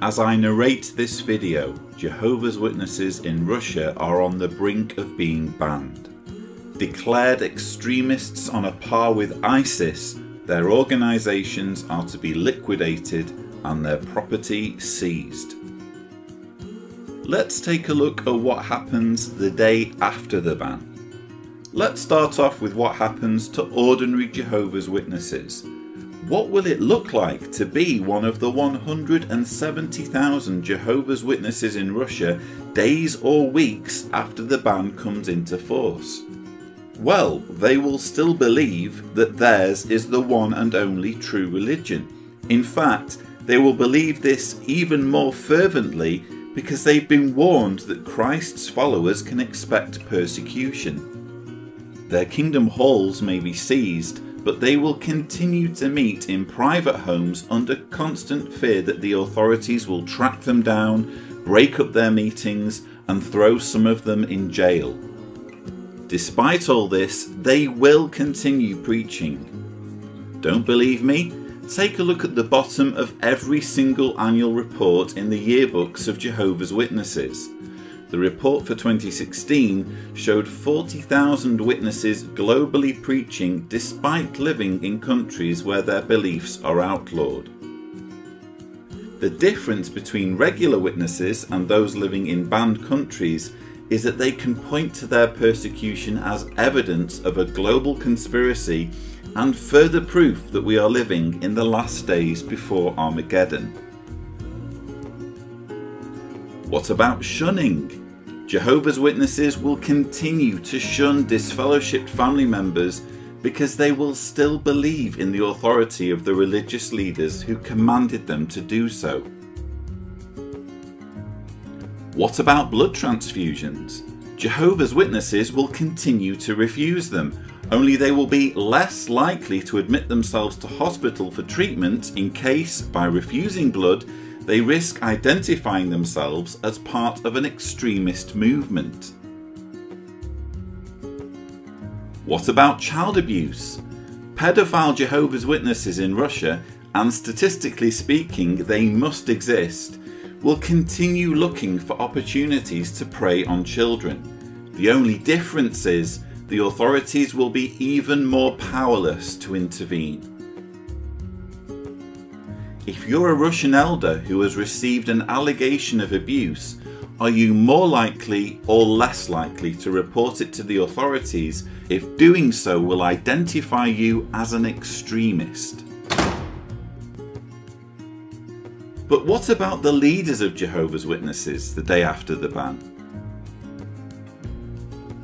As I narrate this video, Jehovah's Witnesses in Russia are on the brink of being banned. Declared extremists on a par with ISIS, their organisations are to be liquidated and their property seized. Let's take a look at what happens the day after the ban. Let's start off with what happens to ordinary Jehovah's Witnesses. What will it look like to be one of the 170,000 Jehovah's Witnesses in Russia days or weeks after the ban comes into force? Well, they will still believe that theirs is the one and only true religion. In fact, they will believe this even more fervently because they've been warned that Christ's followers can expect persecution. Their kingdom halls may be seized, but they will continue to meet in private homes under constant fear that the authorities will track them down, break up their meetings, and throw some of them in jail. Despite all this, they will continue preaching. Don't believe me? Take a look at the bottom of every single annual report in the yearbooks of Jehovah's Witnesses. The report for 2016 showed 40,000 witnesses globally preaching despite living in countries where their beliefs are outlawed. The difference between regular witnesses and those living in banned countries is that they can point to their persecution as evidence of a global conspiracy and further proof that we are living in the last days before Armageddon. What about shunning? Jehovah's Witnesses will continue to shun disfellowshipped family members because they will still believe in the authority of the religious leaders who commanded them to do so. What about blood transfusions? Jehovah's Witnesses will continue to refuse them, only they will be less likely to admit themselves to hospital for treatment in case, by refusing blood, they risk identifying themselves as part of an extremist movement. What about child abuse? Pedophile Jehovah's Witnesses in Russia, and statistically speaking they must exist, will continue looking for opportunities to prey on children. The only difference is the authorities will be even more powerless to intervene. If you're a Russian elder who has received an allegation of abuse, are you more likely or less likely to report it to the authorities if doing so will identify you as an extremist? But what about the leaders of Jehovah's Witnesses the day after the ban?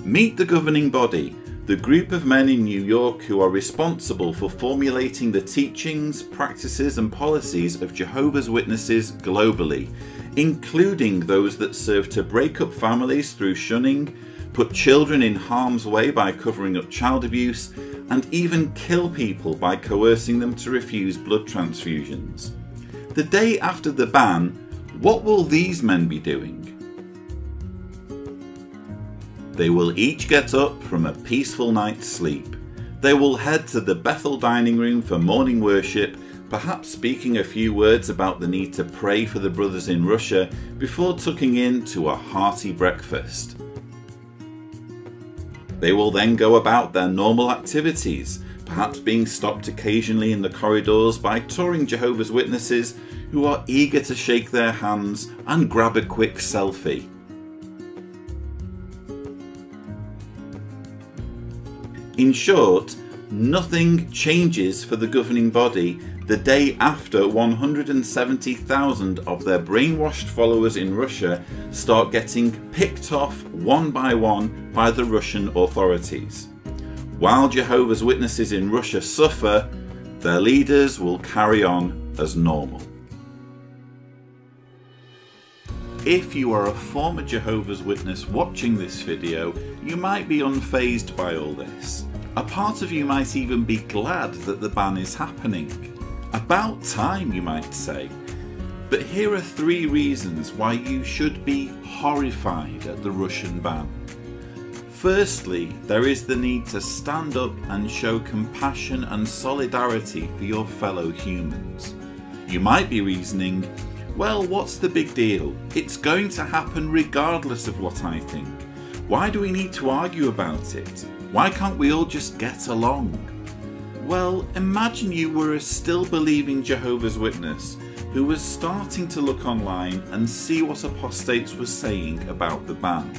Meet the governing body, the group of men in New York who are responsible for formulating the teachings, practices and policies of Jehovah's Witnesses globally, including those that serve to break up families through shunning, put children in harm's way by covering up child abuse, and even kill people by coercing them to refuse blood transfusions. The day after the ban, what will these men be doing? They will each get up from a peaceful night's sleep. They will head to the Bethel dining room for morning worship, perhaps speaking a few words about the need to pray for the brothers in Russia before tucking in to a hearty breakfast. They will then go about their normal activities, perhaps being stopped occasionally in the corridors by touring Jehovah's Witnesses who are eager to shake their hands and grab a quick selfie. In short, nothing changes for the governing body the day after 170,000 of their brainwashed followers in Russia start getting picked off one by the Russian authorities. While Jehovah's Witnesses in Russia suffer, their leaders will carry on as normal. If you are a former Jehovah's Witness watching this video, you might be unfazed by all this. A part of you might even be glad that the ban is happening. About time, you might say. But here are 3 reasons why you should be horrified at the Russian ban. Firstly, there is the need to stand up and show compassion and solidarity for your fellow humans. You might be reasoning, Well, what's the big deal? It's going to happen regardless of what I think. Why do we need to argue about it? Why can't we all just get along? Well, imagine you were a still believing Jehovah's Witness who was starting to look online and see what apostates were saying about the ban.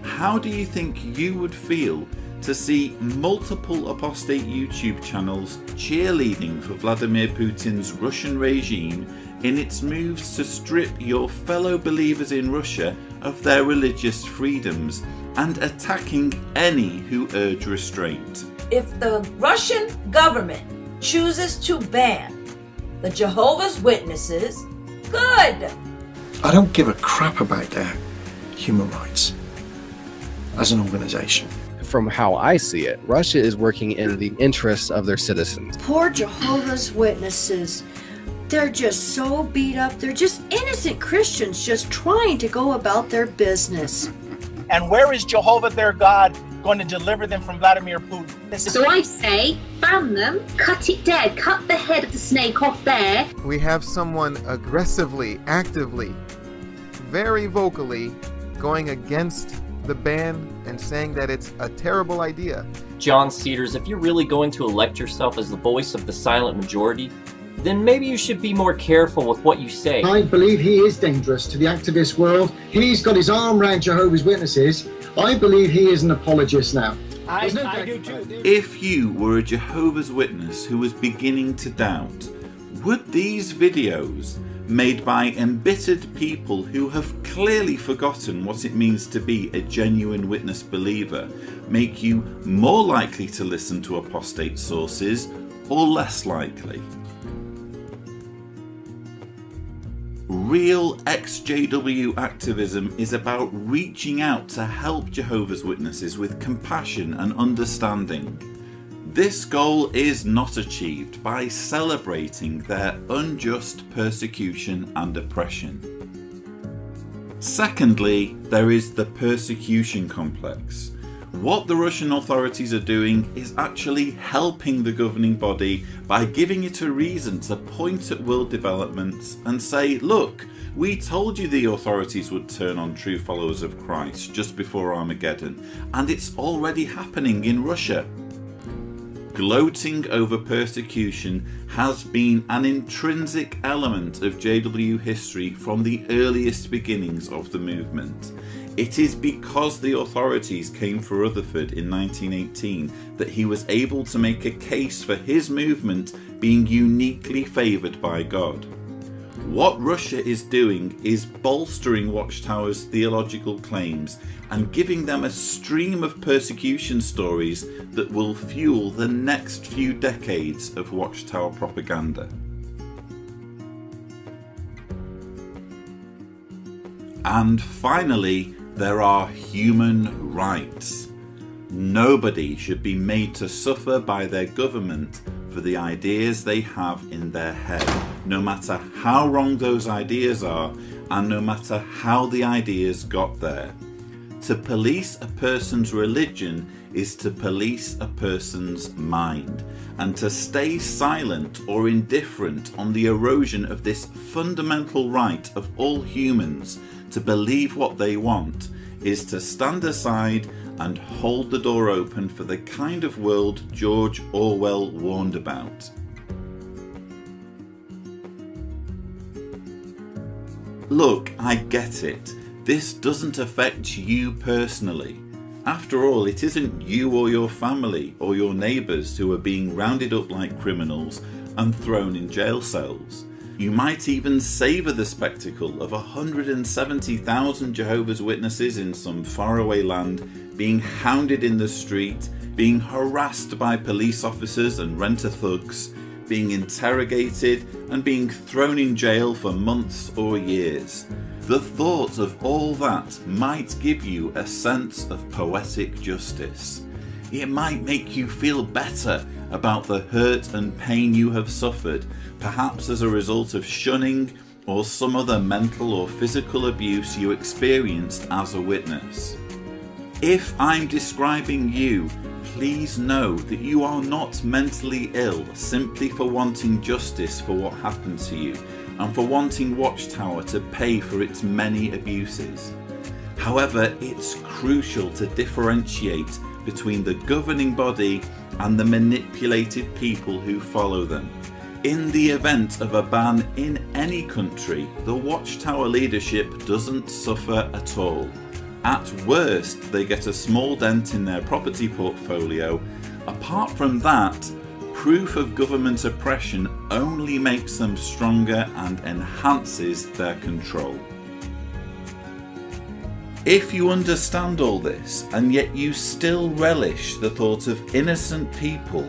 How do you think you would feel to see multiple apostate YouTube channels cheerleading for Vladimir Putin's Russian regime in its moves to strip your fellow believers in Russia of their religious freedoms and attacking any who urge restraint? If the Russian government chooses to ban the Jehovah's Witnesses, good! I don't give a crap about their human rights as an organization. From how I see it, Russia is working in the interests of their citizens. Poor Jehovah's Witnesses. They're just so beat up. They're just innocent Christians just trying to go about their business. And where is Jehovah their God going to deliver them from Vladimir Putin? So I say, ban them, cut it dead, cut the head of the snake off there. We have someone aggressively, actively, very vocally going against the ban and saying that it's a terrible idea. Canal Cedars, if you're really going to elect yourself as the voice of the silent majority, then maybe you should be more careful with what you say. I believe he is dangerous to the activist world. He's got his arm around Jehovah's Witnesses. I believe he is an apologist now. I do too. If you were a Jehovah's Witness who was beginning to doubt, would these videos, made by embittered people who have clearly forgotten what it means to be a genuine witness believer, make you more likely to listen to apostate sources or less likely? Real ex-JW activism is about reaching out to help Jehovah's Witnesses with compassion and understanding. This goal is not achieved by celebrating their unjust persecution and oppression. Secondly, there is the persecution complex. What the Russian authorities are doing is actually helping the governing body by giving it a reason to point at world developments and say, look, we told you the authorities would turn on true followers of Christ just before Armageddon, and it's already happening in Russia. Gloating over persecution has been an intrinsic element of JW history from the earliest beginnings of the movement. It is because the authorities came for Rutherford in 1918 that he was able to make a case for his movement being uniquely favoured by God. What Russia is doing is bolstering Watchtower's theological claims and giving them a stream of persecution stories that will fuel the next few decades of Watchtower propaganda. And finally, there are human rights. Nobody should be made to suffer by their government for the ideas they have in their head, no matter how wrong those ideas are and no matter how the ideas got there. To police a person's religion is to police a person's mind, and to stay silent or indifferent on the erosion of this fundamental right of all humans to believe what they want is to stand aside and hold the door open for the kind of world George Orwell warned about. Look, I get it. This doesn't affect you personally. After all, it isn't you or your family or your neighbours who are being rounded up like criminals and thrown in jail cells. You might even savour the spectacle of 170,000 Jehovah's Witnesses in some faraway land being hounded in the street, being harassed by police officers and renter thugs, being interrogated and being thrown in jail for months or years. The thought of all that might give you a sense of poetic justice. It might make you feel better about the hurt and pain you have suffered, perhaps as a result of shunning or some other mental or physical abuse you experienced as a witness. If I'm describing you, please know that you are not mentally ill simply for wanting justice for what happened to you, and for wanting Watchtower to pay for its many abuses. However, it's crucial to differentiate between the governing body and the manipulated people who follow them. In the event of a ban in any country, the Watchtower leadership doesn't suffer at all. At worst, they get a small dent in their property portfolio. Apart from that, proof of government oppression only makes them stronger and enhances their control. If you understand all this, and yet you still relish the thought of innocent people,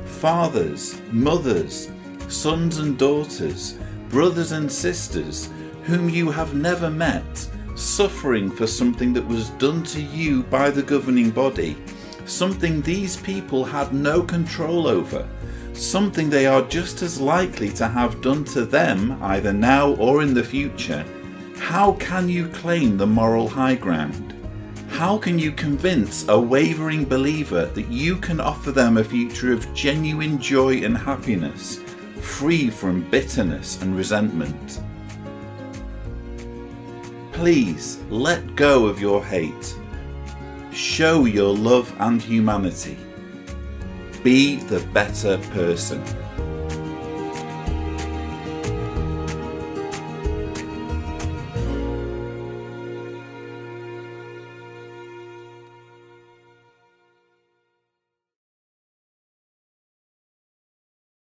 fathers, mothers, sons and daughters, brothers and sisters, whom you have never met, suffering for something that was done to you by the governing body, something these people had no control over, something they are just as likely to have done to them either now or in the future, how can you claim the moral high ground? How can you convince a wavering believer that you can offer them a future of genuine joy and happiness, free from bitterness and resentment? Please let go of your hate. Show your love and humanity. Be the better person.